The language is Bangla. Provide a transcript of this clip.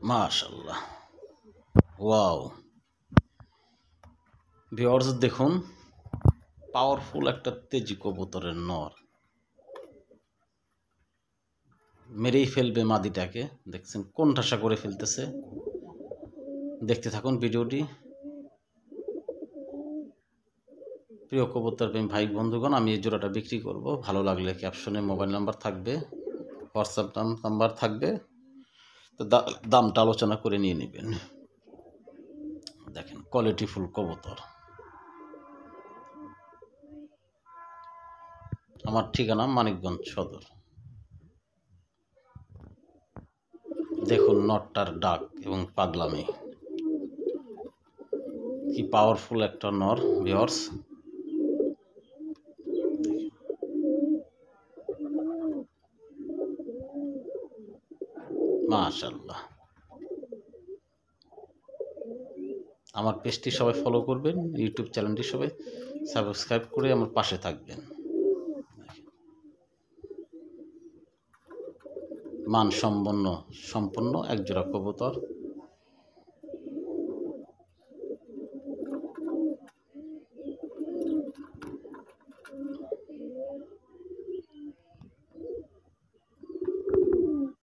মাশাআল্লাহ, ওয়াও ভিউয়ার্স, দেখুন পাওয়ারফুল একটা তেজি কবুতরের নর মেরেই ফেলবে মাদিটাকে। দেখছেন কোন ঠাসা করে ফেলতেছে। দেখতে থাকুন ভিডিওটি। প্রিয় কবুতর প্রেমী ভাই বন্ধুগণ, আমি এই জোড়াটা বিক্রি করব। ভালো লাগলে ক্যাপশনে মোবাইল নাম্বার থাকবে, হোয়াটসঅ্যাপ নাম্বার থাকবে, তো দামটা আলোচনা করে নিয়ে নেবেন। দেখেন কোয়ালিটিফুল কবুতর। আমার ঠিকানা মানিকগঞ্জ সদর। দেখুন নরটার ডাক এবং পাগলামি, কি পাওয়ারফুল একটা নর ভিউয়ার্স। মাশাআল্লাহ, আমার পেজটি সবাই ফলো করবেন, ইউটিউব চ্যানেলটি সবাই সাবস্ক্রাইব করে আমার পাশে থাকবেন। মান সম্পন্ন একজোড়া কবুতর।